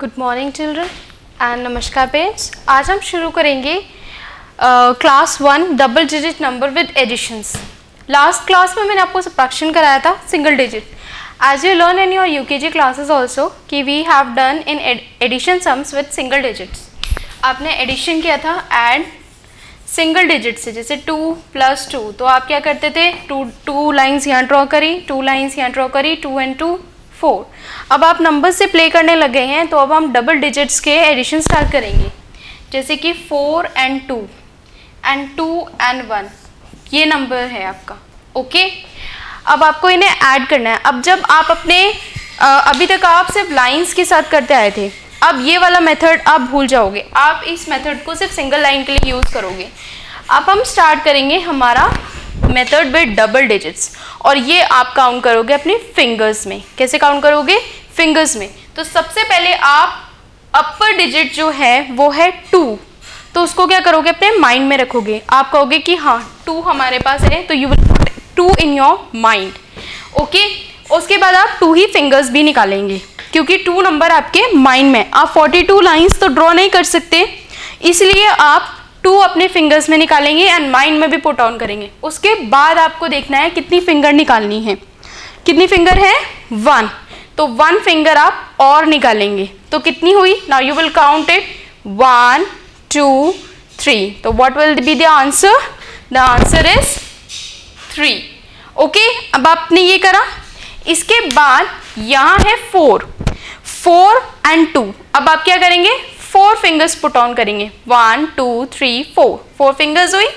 Good morning children and नमस्कार parents. आज हम शुरू करेंगे class 1 double digit number with additions. Last class में मैंने आपको सब्ट्रैक्शन कराया था single digit. As you learn in your UKG classes also कि we have done in addition sums with single digits. आपने एडिशन किया था ऐड सिंगल डिजिट से, जैसे 2 + 2, तो आप क्या करते थे, टू लाइन्स यहाँ ड्रॉ करी, 2 लाइन्स यहाँ ड्रॉ करी, 2 and 2 4। अब आप नंबर्स से प्ले करने लगे हैं, तो अब हम डबल डिजिट्स के एडिशन स्टार्ट करेंगे, जैसे कि 4 and 2 and 2 and 1, ये नंबर है आपका। ओके, अब आपको इन्हें ऐड करना है। अब जब आप अपने अभी तक आप सिर्फ लाइंस के साथ करते आए थे, अब ये वाला मेथड आप भूल जाओगे, आप इस मेथड को सिर्फ सिंगल लाइन के लिए यूज़ करोगे। अब हम स्टार्ट करेंगे हमारा मेथड विद डबल डिजिट्स, और ये आप काउंट करोगे अपनी फिंगर्स में। कैसे काउंट करोगे? फिंगर्स में। तो सबसे पहले आप अपर डिजिट जो है वो है 2, तो उसको क्या करोगे, अपने माइंड में रखोगे। आप कहोगे कि हाँ 2 हमारे पास है, तो you will put 2 in your mind. Okay, उसके बाद आप 2 ही फिंगर्स भी निकालेंगे, क्योंकि 2 नंबर आपके माइंड में। आप 42 लाइंस तो ड्रॉ नहीं कर सकते, इसलिए आप 2 अपने फिंगर्स में निकालेंगे एंड माइंड में भी पुट ऑन करेंगे। उसके बाद आपको देखना है कितनी फिंगर निकालनी है। कितनी फिंगर है? 1, तो 1 फिंगर आप और निकालेंगे, तो कितनी हुई? Now you will count it 1 2 3। तो what will be the answer? The answer is 3। Okay, अब आपने ये करा। इसके बाद यहाँ है 4 and 2। अब आप क्या करेंगे? 4 फिंगर्स पुट ऑन करेंगे, 1 2 3 4 फिंगर्स हुई।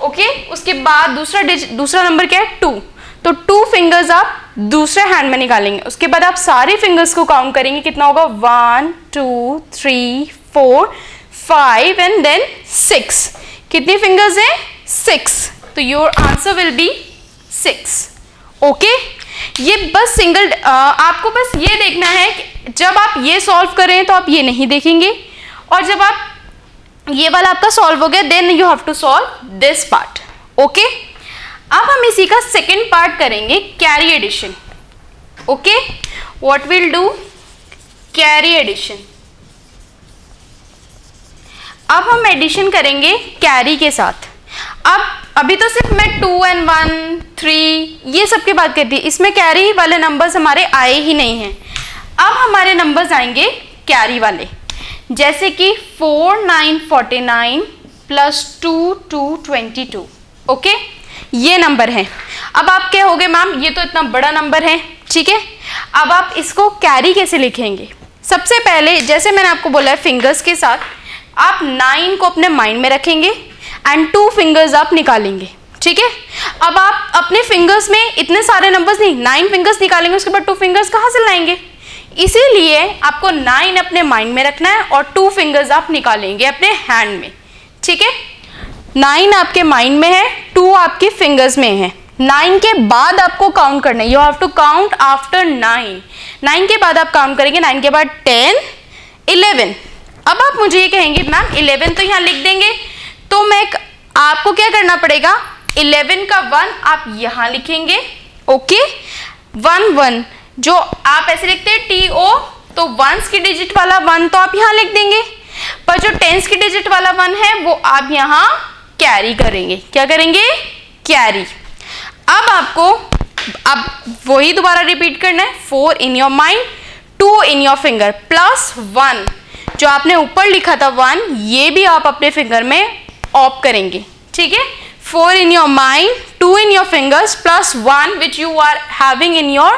ओके, उसके बाद दूसरा नंबर क्या है? 2, तो 2 फिंगर्स आप दूसरे हैंड में निकालेंगे। उसके बाद आप सारे फिंगर्स को काउंट करेंगे, कितना होगा? 1 2 3 4 5 एंड देन 6। कितनी फिंगर्स हैं? 6, तो your answer will be 6। Okay, ये बस सिंगल, आपको बस ये देखना है कि जब आप ये सॉल्व करें तो आप ये नहीं देखेंगे, और जब आप ये वाला आपका सॉल्व हो गया, then you have to solve this part. Okay, अब हम इसी का सेकेंड पार्ट करेंगे, carry addition. Okay, what will do? Carry addition. अब हम एडिशन करेंगे कैरी के साथ। अब अभी तो सिर्फ मैं 2 and 1 3 ये सब की बात करती है, इसमें कैरी वाले नंबर्स हमारे आए ही नहीं हैं। अब हमारे नंबर्स आएंगे कैरी वाले, जैसे कि 4 9 49 + 2 2 22। ओके, ये नंबर है। अब आप क्या होगे, मैम ये तो इतना बड़ा नंबर है, ठीक है। अब आप इसको कैरी कैसे लिखेंगे? सबसे पहले जैसे मैंने आपको बोला है, फिंगर्स के साथ आप 9 को अपने माइंड में रखेंगे एंड 2 फिंगर्स आप निकालेंगे, ठीक है। अब आप अपने फिंगर्स में इतने सारे नंबर्स नहीं, 9 फिंगर्स निकालेंगे, उसके बाद 2 फिंगर्स कहाँ से लाएंगे? इसीलिए आपको 9 अपने माइंड में रखना है और 2 फिंगर्स आप निकालेंगे अपने हैंड में, ठीक है। 9 आपके माइंड में है, 2 आपके फिंगर्स में है। 9 के बाद आपको काउंट करना है, you have to count after 9। 9 के बाद आप काउंट करेंगे, 9 के बाद 10 11। अब आप मुझे ये कहेंगे मैम 11 तो यहाँ लिख देंगे, तो मैं आपको क्या करना पड़ेगा? 11 का 1 आप यहाँ लिखेंगे। ओके, 1 1 जो आप ऐसे लिखते हैं TO, तो 1s की डिजिट वाला 1 तो आप यहाँ लिख देंगे, पर जो 10s की डिजिट वाला 1 है वो आप यहाँ कैरी करेंगे। क्या करेंगे? कैरी। अब आपको अब वही दोबारा रिपीट करना है, 4 in your mind, 2 in your finger, plus 1 जो आपने ऊपर लिखा था 1, ये भी आप अपने फिंगर में ऑप करेंगे, ठीक है। 4 in your mind, 2 in your fingers, plus 1 which you are having in your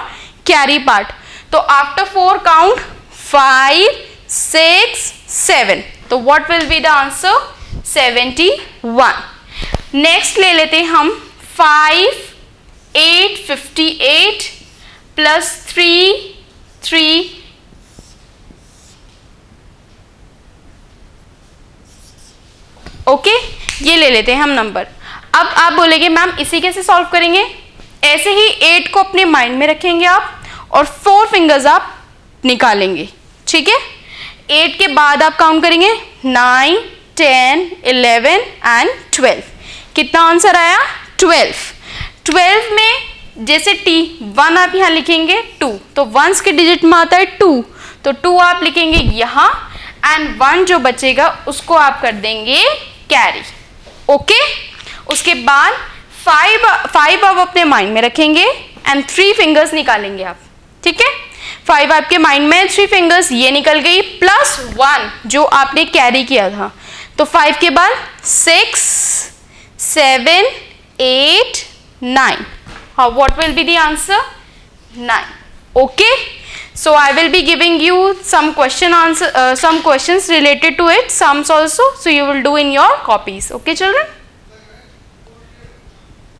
carry part. तो after 4 count 5 6 7, तो what will be the answer? 71. next ले लेते हैं हम 5 8 58 plus 3 3। ओके, ये ले लेते हैं हम नंबर। अब आप बोलेंगे मैम इसी कैसे सॉल्व करेंगे? ऐसे ही 8 को अपने माइंड में रखेंगे आप और 4 फिंगर्स आप निकालेंगे, ठीक है। 8 के बाद आप काउंट करेंगे 9 10 11 एंड 12। कितना आंसर आया? 12। 12 में जैसे T 1 आप यहाँ लिखेंगे 2, तो 1s के डिजिट में आता है 2, तो 2 आप लिखेंगे यहाँ एंड 1 जो बचेगा उसको आप कर देंगे कैरी। ओके, उसके बाद 5 आप अपने माइंड में रखेंगे एंड 3 फिंगर्स निकालेंगे आप। ठीक है, 5 आपके माइंड में, 3 फिंगर्स ये निकल गई, प्लस 1 जो आपने कैरी किया था। तो 5 के बाद 6, 7, 8, 9। What will be the answer? 9. Okay, so I will be giving you some questions related to it, sums also, so you will do in your copies. Okay children.